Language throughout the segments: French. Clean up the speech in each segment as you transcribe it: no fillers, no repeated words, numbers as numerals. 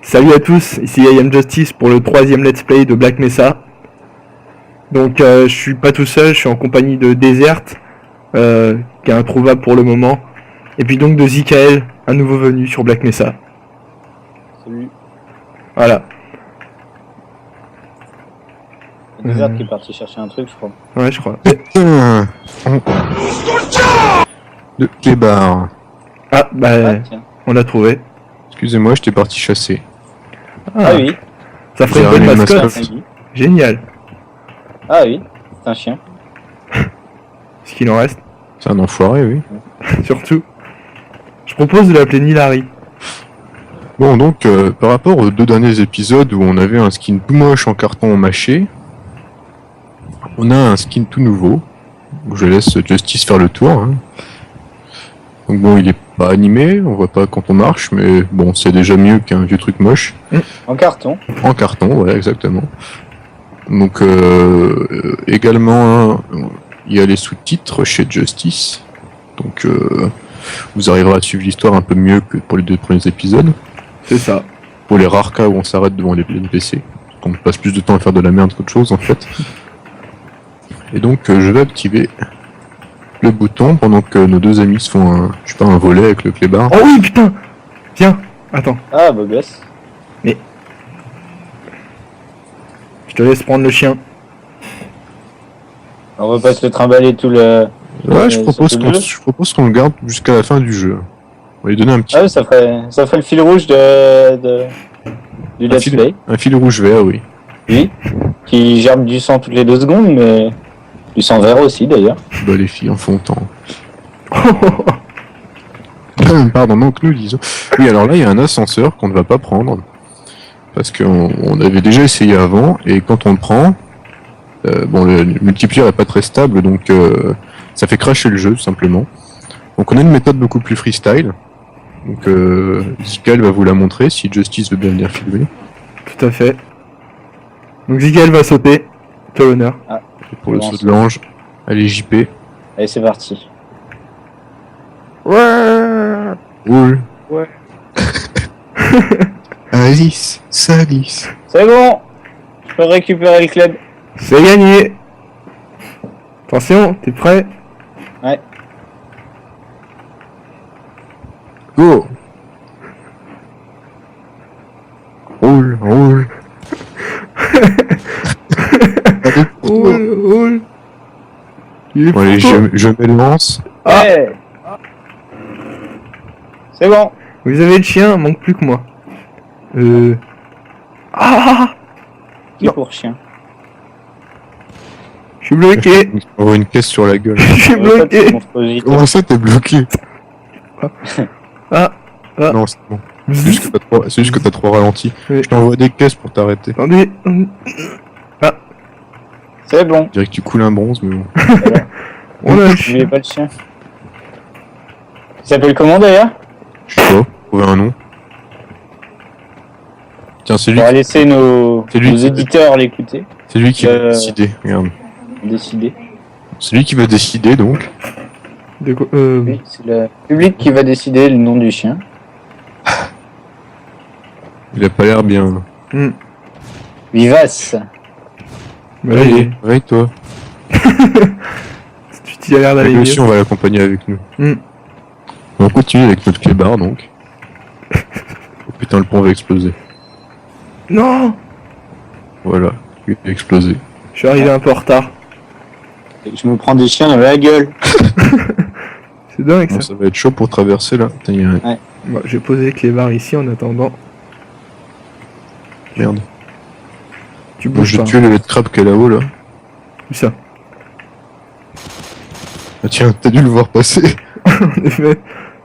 Salut à tous, ici I Am Justice pour le 3ème let's play de Black Mesa. Donc je suis pas tout seul, je suis en compagnie de Desert, qui est introuvable pour le moment. Et puis donc de Zikael, un nouveau venu sur Black Mesa. Salut. Voilà. C'est Desert qui est parti chercher un truc, je crois. Ouais, je crois. De Clébar. Ah, bah, Tiens. on l'a trouvé. Excusez-moi, j'étais parti chasser. Ah oui. Ça ferait J'ai une bonne ramené une mascotte. mascotte. Génial. Ah oui, c'est un chien. Ce qu'il en reste, C'est un enfoiré, oui. surtout. Je propose de l'appeler Nilari. Bon, donc, par rapport aux 2 derniers épisodes où on avait un skin tout moche en carton mâché, on a un skin tout nouveau. Je laisse Justice faire le tour. Hein. Donc bon, il est pas animé, on voit pas quand on marche, mais bon, c'est déjà mieux qu'un vieux truc moche. En carton. En carton, ouais, exactement. Donc, également, il y a les sous-titres chez Justice. Donc, vous arriverez à suivre l'histoire un peu mieux que pour les 2 premiers épisodes. C'est ça. Pour les rares cas où on s'arrête devant les NPC. On passe plus de temps à faire de la merde qu'autre chose, en fait. Et donc, je vais activer le bouton pendant que nos 2 amis se font un, je sais pas, un volet avec le clébard. Oh oui, putain. Tiens, attends. Ah, beau gosse. Je te laisse prendre le chien. On va pas se le trimballer tout le... Ouais, je sur propose tout le qu'on jeu. je propose qu'on le garde jusqu'à la fin du jeu. On va lui donner un petit Ah oui, ça ferait le fil rouge du un let's play. fil rouge vert, oui. Oui. Qui germe du sang toutes les 2 secondes, mais du sang vert aussi d'ailleurs. Bah, les filles en font tant. Pardon, donc nous disons. Oui, alors là, il y a un ascenseur qu'on ne va pas prendre. Parce qu'on avait déjà essayé avant, et quand on le prend, bon, le multiplier est pas très stable, donc ça fait crasher le jeu, tout simplement. Donc on a une méthode beaucoup plus freestyle. Donc Zikael va vous la montrer, si Justice veut bien venir filmer. Tout à fait. Donc Zikael va sauter. Quel honneur. Et pour le saut de l'ange, allez JP. Allez, c'est parti. Ouais. Roule. Ouais. Alice, ça glisse. C'est bon. Je peux récupérer le club. C'est gagné. Attention, t'es prêt? Ouais. Go. Roule, roule. Roule, roule. Il est Bon, allez, fou. je me lance. Ah. Ouais. C'est bon. Vous avez le chien, manque plus que moi. Ah. Qui Non. pour chien. Je suis bloqué. On voit une caisse sur la gueule. Je suis bloqué. Comment ça t'es bloqué? Ah. Ah. Non, c'est bon. C'est juste que t'as trop ralenti. Oui. Je t'envoie des caisses pour t'arrêter. Attendez. C'est bon. Je dirais que tu coules un bronze, mais bon. On a le N'oubliez chien. pas le chien. Il s'appelle comment d'ailleurs? Je sais pas, trouver un nom. Tiens, On va laisser nos C'est lui qui- éditeurs l'écouter, c'est lui qui va décider. Regarde. décider. C'est lui qui va décider donc. De quoi Oui, c'est le public qui va décider le nom du chien. Il a pas l'air bien. Vivace. Bah là, il est- Réveille-toi. Tu as l'air d'aller Lui mieux. aussi, on va l'accompagner avec nous. Hmm. On va continuer avec notre clébard donc. Oh putain, le pont va exploser. Non. Voilà, il va exploser. Je suis arrivé un peu en retard. Je me prends des chiens dans la gueule. C'est dingue Bon, ça. ça va être chaud pour traverser là. Putain, il y a un... Bon, j'ai posé les clébards ici en attendant. Merde. Tu Moi, bouges j'ai pas. tué le lait de crabe qui est là-haut là. Où ça? Ah tiens, t'as dû le voir passer. En effet,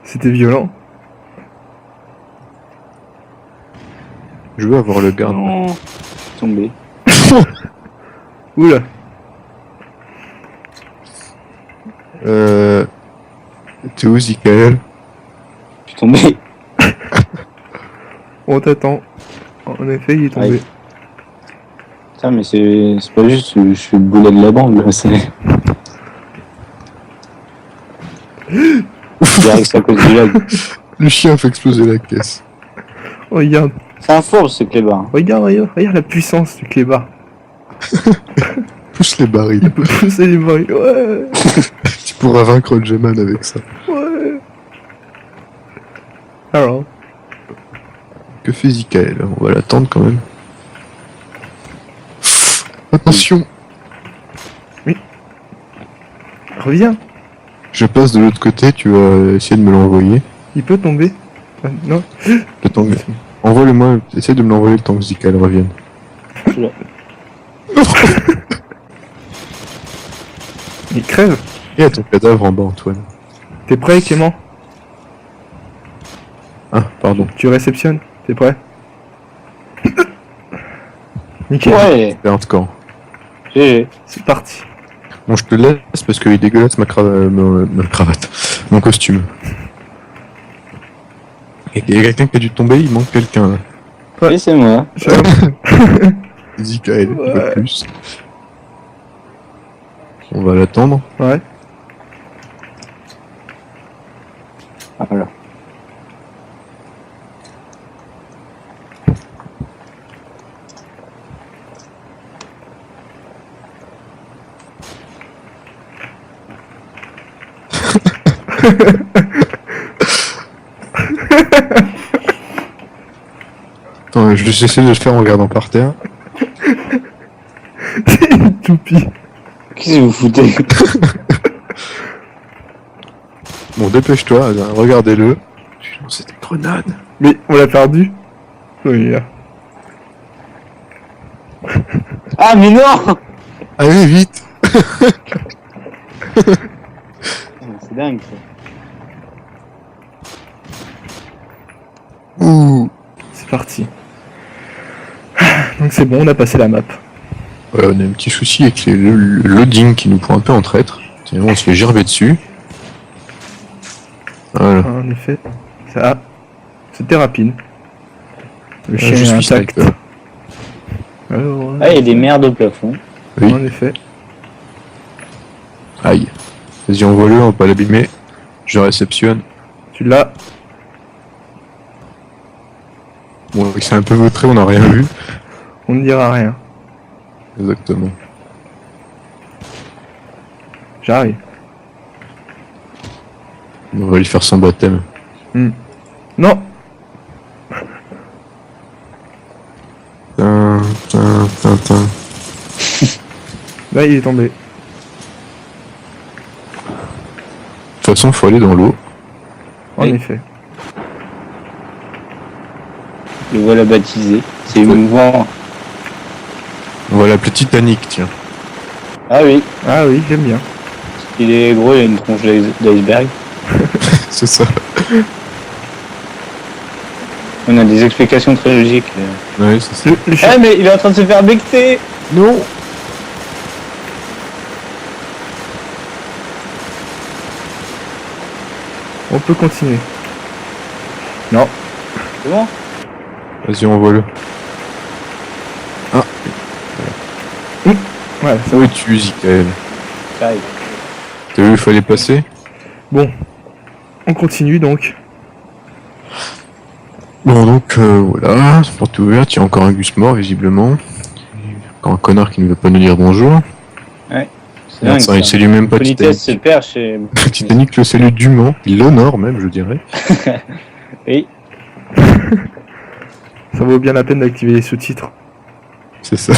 c'était violent. Je veux avoir le garde. Non. Tombé. Oula. T'es où, Zikael? Je suis tombé. On t'attend. En effet, il est tombé. Aïe. Putain, mais c'est pas juste, je suis le boulet de la bande, là, c'est... Je dirais que c'est à cause du lag. Le chien fait exploser la caisse. Oh, regarde. C'est un fourbe ce clébard. Regarde la puissance du clébard. Pousse les barils. Il peut pousser les barils. Ouais. Tu pourras vaincre le G-Man avec ça. Ouais. Alors. Que fait Zikael? On va l'attendre quand même. Attention! Reviens. Je passe de l'autre côté, tu vas essayer de me l'envoyer. Il peut tomber. Ah, non. Le temps que... Envoie-le-moi, essaye de me l'envoyer le temps que Zikael revienne. Il crève. Et à ton cadavre en bas, Antoine. T'es prêt, Clément? Ah, pardon. Tu réceptionnes? T'es prêt? Nickel. Ouais, C'est hardcore. GG. C'est parti. Bon, je te laisse parce qu'il est dégueulasse ma cravate. Mon costume. Et il y a quelqu'un qui a dû tomber, il manque quelqu'un là. Oui, c'est moi. Zikael, un peu Ouais. plus. On va l'attendre. Ouais. Voilà. Attends, j'essaie de le faire en regardant par terre. Une toupie. Qu'est-ce que vous foutez? Bon, dépêche-toi, regardez-le. J'ai lancé des grenades. Mais on l'a perdu. Oui. Ah, mais non! Allez, vite! C'est dingue ça. Ouh. C'est parti. Donc c'est bon, on a passé la map. Ouais, on a un petit souci avec le loading qui nous prend un peu en traître. Sinon, on se fait gerber dessus. Voilà. En effet. Ça. C'était rapide. Le Je chien est suis intact. sniper. Alors, Ah, il y a des merdes au plafond. Oui. En effet. Aïe. Vas-y, envoie-le, on va pas l'abîmer. Je réceptionne. Tu l'as. Bon, il s'est un peu vautré, on n'a rien vu. On ne dira rien. Exactement. J'arrive. On va lui faire son baptême. Non. Tin. Là il est tombé. De toute façon, faut aller dans l'eau. En Oui. effet. Le voilà baptisé. C'est émouvant. On va l'appeler Titanic, tiens. Ah oui. Ah oui, j'aime bien. Il est gros, il a une tronche d'iceberg. C'est ça. On a des explications très logiques. Ouais, c'est ça. Le chien. Ah, mais il est en train de se faire becter! Non. On peut continuer. Non. C'est bon? Vas-y, envoie-le. Voilà, ça Oui, tu Zikael. Ça arrive. T'as vu, il fallait passer. Bon. On continue donc. Bon, donc, voilà. Porte ouverte, il y a encore un Gus mort, visiblement. Encore un connard qui ne veut pas nous dire bonjour. C'est dingue. Ça, il Ça. salue même pas Politesse se Titanic. perd chez. Titanic le salue dûment. Il l'honore même, je dirais. Oui. Ça vaut bien la peine d'activer les sous-titres. C'est ça.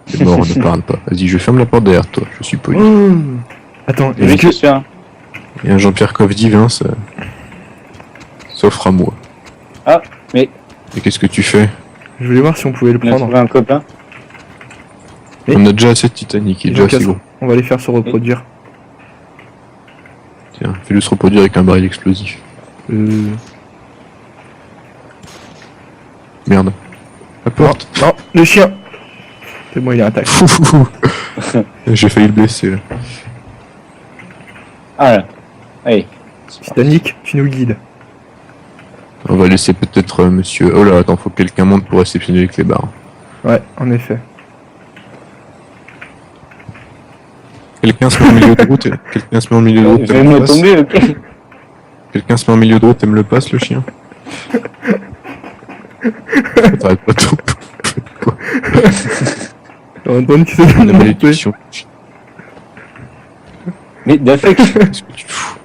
C'est mort, on ne parle pas. Vas-y, je ferme la porte derrière toi, je suis poli. Oh. Attends, Oui, est-ce que... c'est sûr. Et un Jean-Pierre Coff divin, ça s'offre à moi. Ah, mais. Et qu'est-ce que tu fais? Je voulais voir si on pouvait le On a prendre. trouvé un copain. Et- On a déjà assez de Titanic, il est déjà Donc, assez gros. on va les faire se reproduire. Tiens, fais-le se reproduire avec un baril explosif. Merde. La porte. Non, le chien. C'est bon, il est intact. J'ai failli le blesser là. Ah là. Allez. Titanic, tu nous guides. On va laisser peut-être monsieur... Oh là, attends, faut que quelqu'un monte pour réceptionner les clébards. Ouais, en effet. Quelqu'un se met au milieu de route. Quelqu'un se met au milieu de route. Je t'aimes vais le me passe tomber, ok? Quelqu'un se met au milieu de route, t'aimes le passe, le chien? T'arrêtes pas tout. Antoine qui se fait La monter. malédiction. Mais Dafek, Qu'est-ce que tu fous?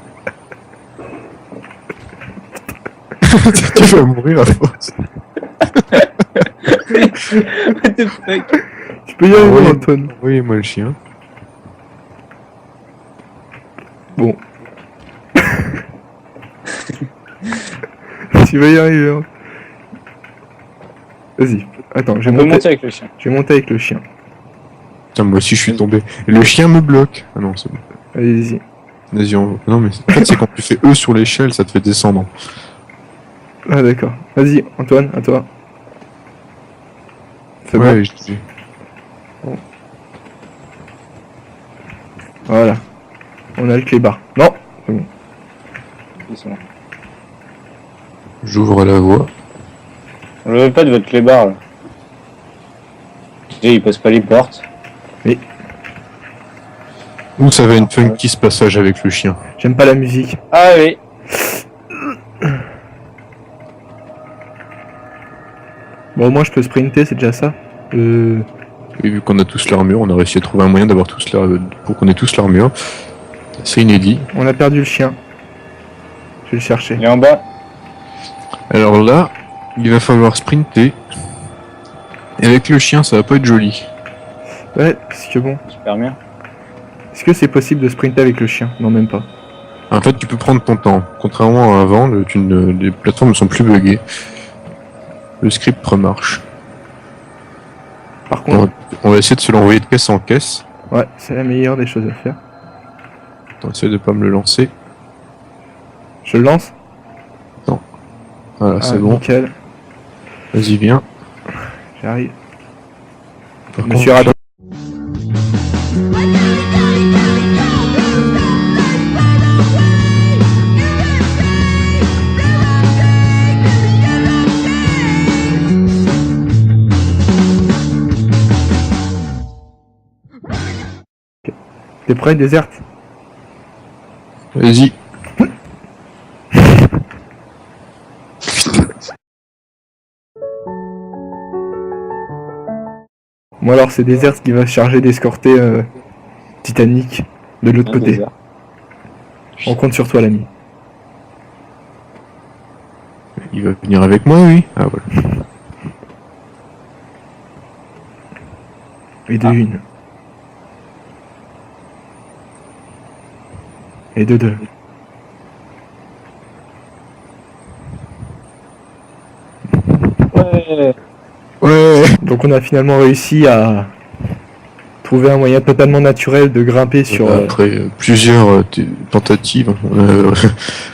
Tu vas mourir à force. what the fuck? Tu peux y arriver, Oui. Antoine. Envoyez-moi le chien. Bon. Tu vas y arriver. Hein. Vas-y. Attends, je On vais peut monter. monter avec le chien. Je vais monter avec le chien. Putain, moi aussi je suis tombé. Et le chien me bloque. Ah non, c'est bon. Allez-y. Vas-y, non, mais en fait, c'est quand tu fais E sur l'échelle, ça te fait descendre. Ah d'accord. Vas-y, Antoine, à toi. C'est bon. Ouais, je disais. Voilà. On a le clébard. Non. C'est bon. C'est bon. J'ouvre la voie. Je veux pas de votre clébard là. Déjà, il passe pas les portes. Où ça va une funky ce passage avec le chien. J'aime pas la musique. Ah oui. Bon, moi je peux sprinter, c'est déjà ça. Et vu qu'on a tous l'armure, on a réussi à trouver un moyen d'avoir tous pour qu'on ait tous l'armure. C'est inédit. On a perdu le chien. Je vais le chercher. Il est en bas. Alors là, il va falloir sprinter. Et avec le chien, ça va pas être joli. Ouais, parce que bon. Super bien. Est-ce que c'est possible de sprinter avec le chien? Non, même pas. En fait, tu peux prendre ton temps. Contrairement à avant, les plateformes ne sont plus buggées. Le script remarche. Par contre, On va essayer de se l'envoyer de caisse en caisse. ouais, c'est la meilleure des choses à faire. Attends, essaye de pas me le lancer. Je le lance. Voilà, Ah, c'est bon. nickel. Vas-y, viens. J'arrive. Par Monsieur contre, Radon. T'es prêt, Déserte? vas-y. Moi alors c'est Déserte qui va se charger d'escorter Titanic de l'autre Un côté. désert. On compte sur toi l'ami. Il va venir avec moi, oui. Ah voilà. Et de une. Et de deux. Ouais. Ouais. Donc on a finalement réussi à trouver un moyen totalement naturel de grimper sur... Après plusieurs tentatives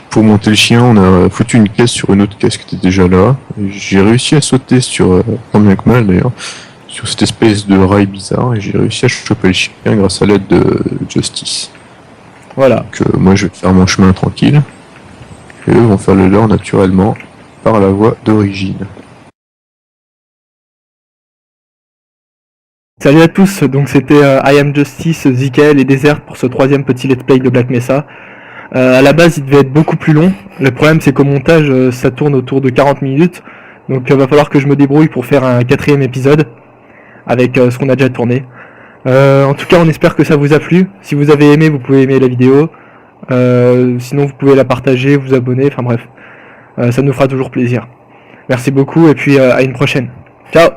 pour monter le chien, on a foutu une caisse sur une autre caisse qui était déjà là. Et j'ai réussi à sauter sur, tant bien que mal d'ailleurs, sur cette espèce de rail bizarre et j'ai réussi à choper le chien grâce à l'aide de Justice. Voilà. Donc moi je vais faire mon chemin tranquille et eux vont faire le leur naturellement par la voie d'origine. Salut à tous, donc c'était I Am Justice, Zikael et Desert pour ce troisième petit let's play de Black Mesa. À la base il devait être beaucoup plus long, le problème c'est qu'au montage ça tourne autour de 40 minutes, donc va falloir que je me débrouille pour faire un quatrième épisode avec ce qu'on a déjà tourné. En tout cas on espère que ça vous a plu, si vous avez aimé vous pouvez aimer la vidéo, sinon vous pouvez la partager, vous abonner, enfin bref, ça nous fera toujours plaisir. Merci beaucoup et puis à une prochaine. Ciao.